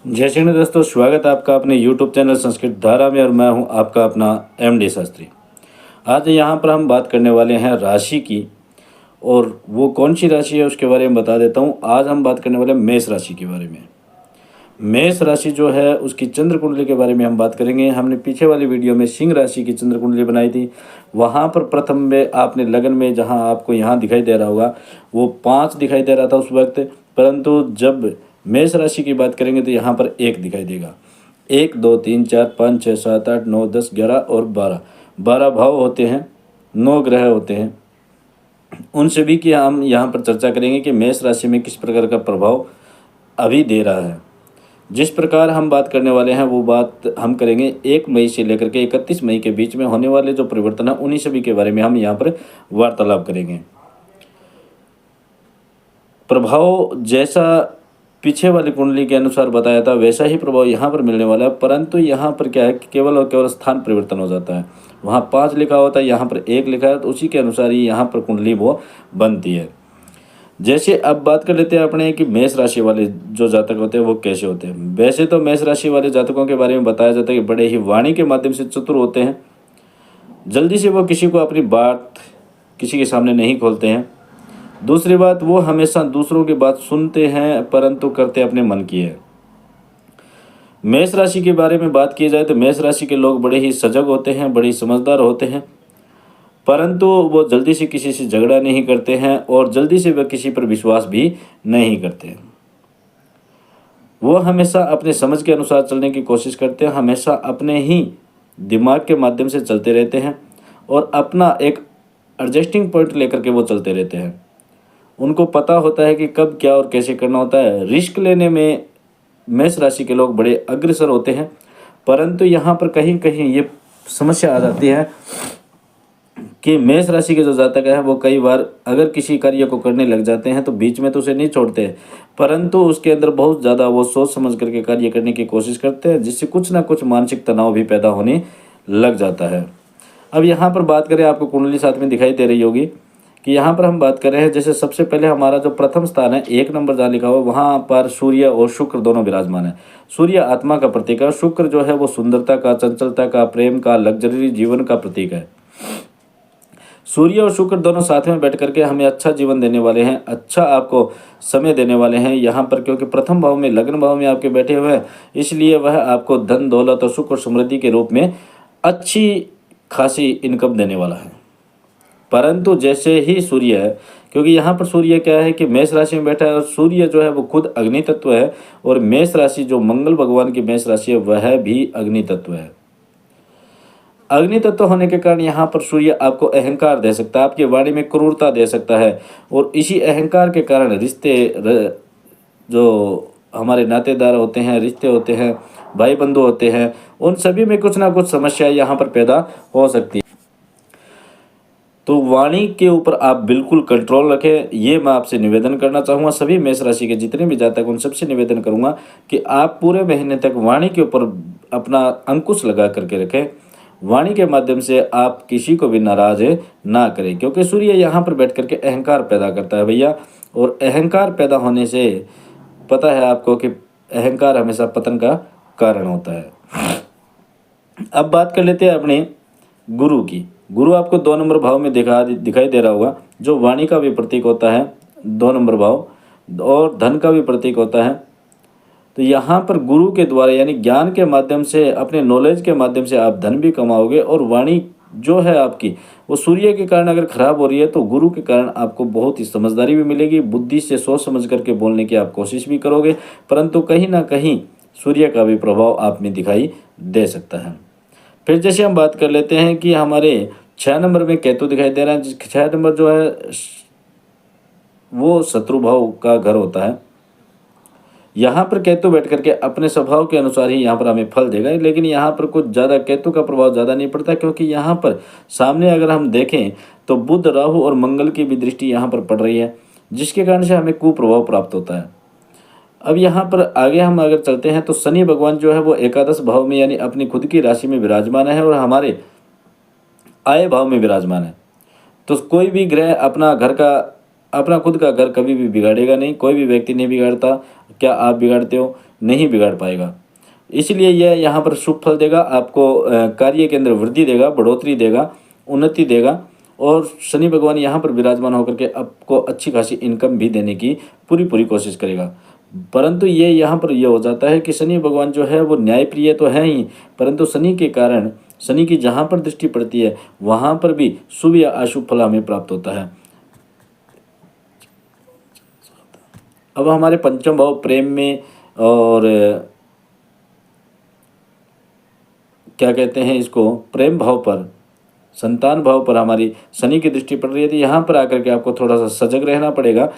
जय श्री कृष्ण दोस्तों, स्वागत है आपका अपने YouTube चैनल संस्कृत धारा में। और मैं हूं आपका अपना MD शास्त्री। आज यहां पर हम बात करने वाले हैं राशि की, और वो कौन सी राशि है उसके बारे में बता देता हूं। आज हम बात करने वाले हैं मेष राशि के बारे में। मेष राशि जो है उसकी चंद्र कुंडली के बारे में हम बात करेंगे। हमने पीछे वाली वीडियो में सिंह राशि की चंद्र कुंडली बनाई थी। वहाँ पर प्रथम में आपने लगन में, जहाँ आपको यहाँ दिखाई दे रहा होगा, वो 5 दिखाई दे रहा था उस वक्त, परंतु जब मेष राशि की बात करेंगे तो यहाँ पर 1 दिखाई देगा। 1 2 3 4 5 6 7 8 9 10 11 और 12 भाव होते हैं, 9 ग्रह होते हैं। उन सभी की हम यहाँ पर चर्चा करेंगे कि मेष राशि में किस प्रकार का प्रभाव अभी दे रहा है। जिस प्रकार हम बात करने वाले हैं वो बात हम करेंगे 1 मई से लेकर के 31 मई के बीच में होने वाले जो परिवर्तन है उन्हीं सभी के बारे में हम यहाँ पर वार्तालाप करेंगे। प्रभाव जैसा पीछे वाली कुंडली के अनुसार बताया था वैसा ही प्रभाव यहाँ पर मिलने वाला है, परंतु यहाँ पर क्या है कि केवल और केवल स्थान परिवर्तन हो जाता है। वहाँ 5 लिखा होता है, यहाँ पर 1 लिखा है, तो उसी के अनुसार ही यहाँ पर कुंडली वो बनती है। जैसे अब बात कर लेते हैं अपने कि मेष राशि वाले जो जातक होते हैं वो कैसे होते हैं। वैसे तो मेष राशि वाले जातकों के बारे में बताया जाता है कि बड़े ही वाणी के माध्यम से चतुर होते हैं। जल्दी से वो किसी को अपनी बात किसी के सामने नहीं खोलते हैं। दूसरी बात, वो हमेशा दूसरों की बात सुनते हैं परंतु करते अपने मन की है। मेष राशि के बारे में बात की जाए तो मेष राशि के लोग बड़े ही सजग होते हैं, बड़े ही समझदार होते हैं, परंतु वो जल्दी से किसी से झगड़ा नहीं करते हैं और जल्दी से वह किसी पर विश्वास भी नहीं करते हैं। वो हमेशा अपने समझ के अनुसार चलने की कोशिश करते हैं, हमेशा अपने ही दिमाग के माध्यम से चलते रहते हैं और अपना एक एडजस्टिंग पॉइंट लेकर के वो चलते रहते हैं। उनको पता होता है कि कब क्या और कैसे करना होता है। रिस्क लेने में मेष राशि के लोग बड़े अग्रसर होते हैं, परंतु यहाँ पर कहीं कहीं ये समस्या आ जाती है कि मेष राशि के जो जातक है वो कई बार अगर किसी कार्य को करने लग जाते हैं तो बीच में तो उसे नहीं छोड़ते, परंतु उसके अंदर बहुत ज़्यादा वो सोच समझ करके कार्य करने की कोशिश करते हैं, जिससे कुछ ना कुछ मानसिक तनाव भी पैदा होने लग जाता है। अब यहाँ पर बात करें, आपको कुंडली साथ में दिखाई दे रही होगी कि यहाँ पर हम बात कर रहे हैं। जैसे सबसे पहले हमारा जो प्रथम स्थान है, 1 नंबर जहाँ लिखा हुआ, वहाँ पर सूर्य और शुक्र दोनों विराजमान है। सूर्य आत्मा का प्रतीक है, शुक्र जो है वो सुंदरता का, चंचलता का, प्रेम का, लग्जरी जीवन का प्रतीक है। सूर्य और शुक्र दोनों साथ में बैठ करके हमें अच्छा जीवन देने वाले हैं, अच्छा आपको समय देने वाले हैं यहाँ पर, क्योंकि प्रथम भाव में, लग्न भाव में आपके बैठे हुए हैं, इसलिए वह आपको धन दौलत और सुख और समृद्धि के रूप में अच्छी खासी इनकम देने वाला है। परंतु जैसे ही सूर्य है, क्योंकि यहाँ पर सूर्य क्या है कि मेष राशि में बैठा है और सूर्य जो है वो खुद अग्नि तत्व है, और मेष राशि जो मंगल भगवान की मेष राशि है वह भी अग्नि तत्व है। अग्नि तत्व होने के कारण यहाँ पर सूर्य आपको अहंकार दे सकता है, आपकी वाणी में क्रूरता दे सकता है, और इसी अहंकार के कारण जो हमारे नातेदार होते हैं, रिश्ते होते हैं, भाई बंधु होते हैं, उन सभी में कुछ ना कुछ समस्या यहाँ पर पैदा हो सकती है। तो वाणी के ऊपर आप बिल्कुल कंट्रोल रखें, ये मैं आपसे निवेदन करना चाहूँगा। सभी मेष राशि के जितने भी जातक उन सबसे निवेदन करूँगा कि आप पूरे महीने तक वाणी के ऊपर अपना अंकुश लगा करके रखें। वाणी के माध्यम से आप किसी को भी नाराज ना करें, क्योंकि सूर्य यहाँ पर बैठ करके अहंकार पैदा करता है भैया, और अहंकार पैदा होने से पता है आपको कि अहंकार हमेशा पतन का कारण होता है। अब बात कर लेते हैं अपने गुरु की। गुरु आपको 2 नंबर भाव में दिखाई दे रहा होगा, जो वाणी का भी प्रतीक होता है, 2 नंबर भाव, और धन का भी प्रतीक होता है। तो यहाँ पर गुरु के द्वारा यानी ज्ञान के माध्यम से, अपने नॉलेज के माध्यम से आप धन भी कमाओगे, और वाणी जो है आपकी वो सूर्य के कारण अगर खराब हो रही है तो गुरु के कारण आपको बहुत ही समझदारी भी मिलेगी, बुद्धि से सोच समझ करके बोलने की आप कोशिश भी करोगे, परंतु कहीं ना कहीं सूर्य का भी प्रभाव आप में दिखाई दे सकता है। फिर जैसे हम बात कर लेते हैं कि हमारे 6 नंबर में केतु दिखाई दे रहा है। 6 नंबर जो है वो शत्रु भाव का घर होता है। यहाँ पर केतु बैठ करके अपने स्वभाव के अनुसार ही यहाँ पर हमें फल देगा, लेकिन यहाँ पर कुछ ज़्यादा केतु का प्रभाव ज़्यादा नहीं पड़ता, क्योंकि यहाँ पर सामने अगर हम देखें तो बुध, राहु और मंगल की भी दृष्टि यहाँ पर पड़ रही है, जिसके कारण से हमें कुप्रभाव प्राप्त होता है। अब यहाँ पर आगे हम अगर चलते हैं तो शनि भगवान जो है वो एकादश भाव में यानी अपनी खुद की राशि में विराजमान है और हमारे आय भाव में विराजमान है। तो कोई भी ग्रह अपना खुद का घर कभी भी बिगाड़ेगा नहीं, कोई भी व्यक्ति नहीं बिगाड़ता। क्या आप बिगाड़ते हो? नहीं बिगाड़ पाएगा। इसलिए यह यहाँ पर शुभ फल देगा आपको, कार्य के अंदर वृद्धि देगा, बढ़ोतरी देगा, उन्नति देगा। और शनि भगवान यहाँ पर विराजमान होकर के आपको अच्छी खासी इनकम भी देने की पूरी कोशिश करेगा। परंतु ये यहाँ पर यह हो जाता है कि शनि भगवान जो है वो न्यायप्रिय तो है ही, परंतु शनि के कारण, शनि की जहाँ पर दृष्टि पड़ती है वहाँ पर भी शुभ या अशुभ फल हमें प्राप्त होता है। अब हमारे पंचम भाव प्रेम में और क्या कहते हैं इसको, प्रेम भाव पर, संतान भाव पर हमारी शनि की दृष्टि पड़ रही है। तो यहाँ पर आकर के आपको थोड़ा सा सजग रहना पड़ेगा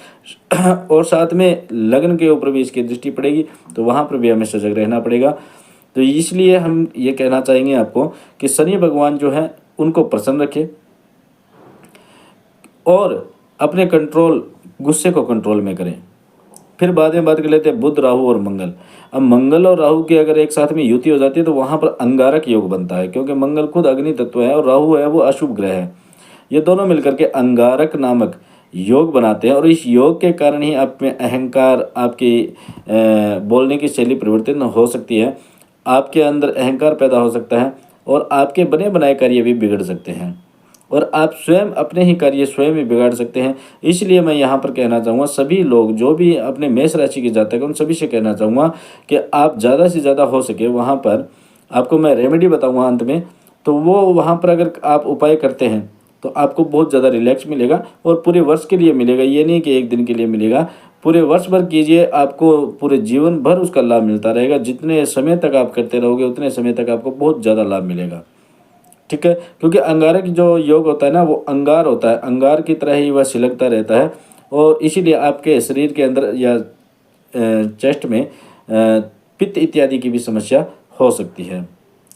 और साथ में लग्न के ऊपर भी इसकी दृष्टि पड़ेगी, तो वहाँ पर भी हमें सजग रहना पड़ेगा। तो इसलिए हम ये कहना चाहेंगे आपको कि शनि भगवान जो है उनको प्रसन्न रखें और अपने कंट्रोल, गुस्से को कंट्रोल में करें। फिर बाद में बात कर लेते हैं बुध, राहु और मंगल। अब मंगल और राहु की अगर एक साथ में युति हो जाती है तो वहाँ पर अंगारक योग बनता है, क्योंकि मंगल खुद अग्नि तत्व है और राहु है वो अशुभ ग्रह है। ये दोनों मिलकर के अंगारक नामक योग बनाते हैं और इस योग के कारण ही आप में अहंकार, आपकी बोलने की शैली परिवर्तन हो सकती है, आपके अंदर अहंकार पैदा हो सकता है और आपके बने बनाए कार्य भी बिगड़ सकते हैं और आप स्वयं अपने ही कार्य स्वयं ही बिगाड़ सकते हैं। इसलिए मैं यहाँ पर कहना चाहूँगा सभी लोग जो भी अपने मेष राशि के जातक हैं उन सभी से कहना चाहूँगा कि आप ज़्यादा से ज़्यादा हो सके वहाँ पर, आपको मैं रेमेडी बताऊँगा अंत में, तो वो वहाँ पर अगर आप उपाय करते हैं तो आपको बहुत ज़्यादा रिलैक्स मिलेगा और पूरे वर्ष के लिए मिलेगा। ये नहीं कि एक दिन के लिए मिलेगा, पूरे वर्ष भर कीजिए, आपको पूरे जीवन भर उसका लाभ मिलता रहेगा। जितने समय तक आप करते रहोगे उतने समय तक आपको बहुत ज़्यादा लाभ मिलेगा। ठीक है, क्योंकि अंगारक जो योग होता है ना वो अंगार होता है, अंगार की तरह ही वह सिलकता रहता है और इसीलिए आपके शरीर के अंदर या चेस्ट में पित्त इत्यादि की भी समस्या हो सकती है।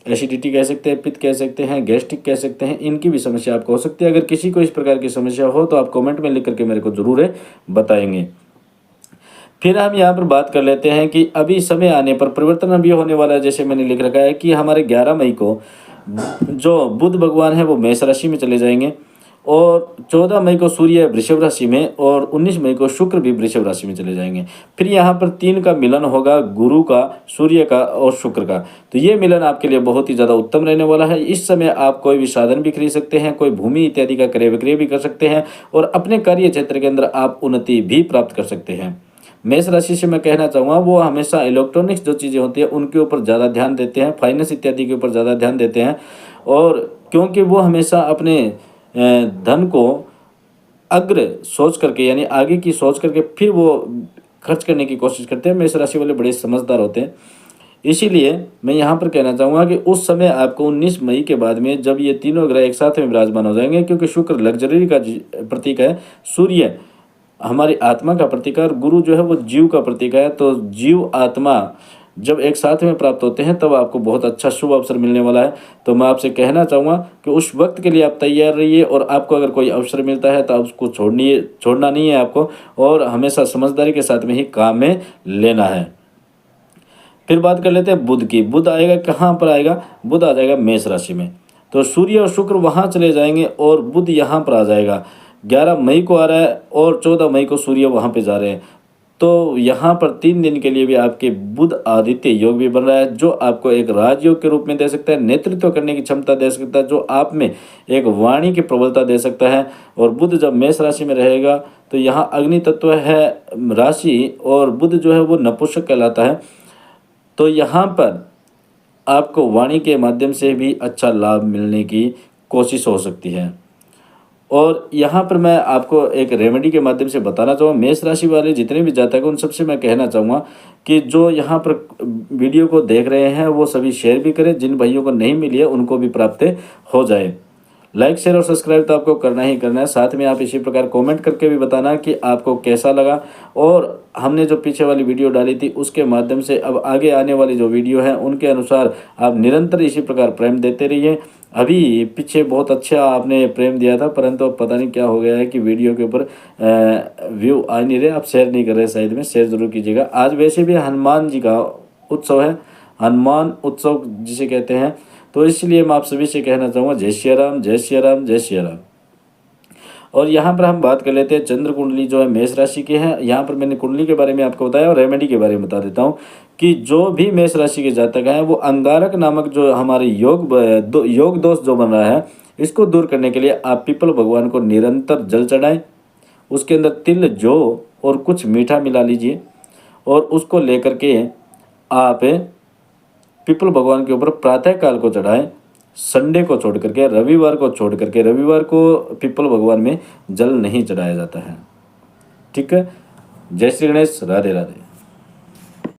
एसिडिटी कह सकते हैं, पित्त कह सकते हैं, गैस्ट्रिक कह सकते हैं, इनकी भी समस्या आपको हो सकती है। अगर किसी को इस प्रकार की समस्या हो तो आप कमेंट में लिख करके मेरे को ज़रूर बताएंगे। फिर हम यहाँ पर बात कर लेते हैं कि अभी समय आने पर परिवर्तन अभी होने वाला है। जैसे मैंने लिख रखा है कि हमारे 11 मई को जो बुध भगवान है वो मेष राशि में चले जाएंगे और 14 मई को सूर्य वृषभ राशि में और 19 मई को शुक्र भी वृषभ राशि में चले जाएंगे। फिर यहाँ पर 3 का मिलन होगा, गुरु का, सूर्य का और शुक्र का। तो ये मिलन आपके लिए बहुत ही ज़्यादा उत्तम रहने वाला है। इस समय आप कोई भी साधन भी खरीद सकते हैं, कोई भूमि इत्यादि का क्रय विक्रय भी कर सकते हैं और अपने कार्य क्षेत्र के अंदर आप उन्नति भी प्राप्त कर सकते हैं। मेष राशि से मैं कहना चाहूँगा वो हमेशा इलेक्ट्रॉनिक्स जो चीज़ें होती हैं उनके ऊपर ज़्यादा ध्यान देते हैं, फाइनेंस इत्यादि के ऊपर ज़्यादा ध्यान देते हैं और क्योंकि वो हमेशा अपने धन को अग्र सोच करके यानी आगे की सोच करके फिर वो खर्च करने की कोशिश करते हैं। मेष राशि वाले बड़े समझदार होते हैं। इसीलिए मैं यहाँ पर कहना चाहूँगा कि उस समय आपको 19 मई के बाद में जब ये तीनों ग्रह एक साथ में विराजमान हो जाएंगे, क्योंकि शुक्र लग्जरी का प्रतीक है, सूर्य हमारी आत्मा का प्रतीक है और गुरु जो है वो जीव का प्रतीक है। तो जीव आत्मा जब एक साथ में प्राप्त होते हैं तब आपको बहुत अच्छा शुभ अवसर मिलने वाला है। तो मैं आपसे कहना चाहूँगा कि उस वक्त के लिए आप तैयार रहिए और आपको अगर कोई अवसर मिलता है तो आप उसको छोड़ना नहीं है आपको और हमेशा समझदारी के साथ में ही काम में लेना है। फिर बात कर लेते हैं बुध की। बुध आएगा कहाँ पर आएगा? बुध आ जाएगा मेष राशि में। तो सूर्य और शुक्र वहाँ चले जाएंगे और बुध यहाँ पर आ जाएगा। 11 मई को आ रहा है और 14 मई को सूर्य वहाँ पे जा रहे हैं। तो यहाँ पर 3 दिन के लिए भी आपके बुध आदित्य योग भी बन रहा है, जो आपको एक राजयोग के रूप में दे सकता है, नेतृत्व करने की क्षमता दे सकता है, जो आप में एक वाणी की प्रबलता दे सकता है। और बुध जब मेष राशि में रहेगा तो यहाँ अग्नि तत्व है राशि और बुध जो है वो नपुंसक कहलाता है। तो यहाँ पर आपको वाणी के माध्यम से भी अच्छा लाभ मिलने की कोशिश हो सकती है। और यहाँ पर मैं आपको एक रेमेडी के माध्यम से बताना चाहूँगा, मेष राशि वाले जितने भी जातक हैं उन सबसे मैं कहना चाहूँगा कि जो यहाँ पर वीडियो को देख रहे हैं वो सभी शेयर भी करें, जिन भाइयों को नहीं मिली है उनको भी प्राप्त हो जाए। लाइक शेयर और सब्सक्राइब तो आपको करना ही करना है। साथ में आप इसी प्रकार कमेंट करके भी बताना कि आपको कैसा लगा और हमने जो पीछे वाली वीडियो डाली थी उसके माध्यम से अब आगे आने वाली जो वीडियो है उनके अनुसार आप निरंतर इसी प्रकार प्रेम देते रहिए। अभी पीछे बहुत अच्छा आपने प्रेम दिया था, परंतु अब पता नहीं क्या हो गया है कि वीडियो के ऊपर व्यू आ नहीं रहे, आप शेयर नहीं कर रहे। साइड में शेयर ज़रूर कीजिएगा। आज वैसे भी हनुमान जी का उत्सव है, हनुमान उत्सव जिसे कहते हैं, तो इसलिए मैं आप सभी से कहना चाहूँगा जय श्री राम, जय श्री राम, जय श्री राम। और यहाँ पर हम बात कर लेते हैं चंद्र कुंडली जो है मेष राशि की है। यहाँ पर मैंने कुंडली के बारे में आपको बताया और रेमेडी के बारे में बता देता हूँ कि जो भी मेष राशि के जातक हैं वो अंगारक नामक जो हमारे योग दोष जो बन रहा है इसको दूर करने के लिए आप पीपल भगवान को निरंतर जल चढ़ाएं, उसके अंदर तिल जौ और कुछ मीठा मिला लीजिए और उसको लेकर के आप पीपल भगवान के ऊपर प्रातः काल को चढ़ाएं। संडे को छोड़ करके, रविवार को छोड़ करके, रविवार को पीपल भगवान में जल नहीं चढ़ाया जाता है। ठीक है। जय श्री गणेश, राधे राधे।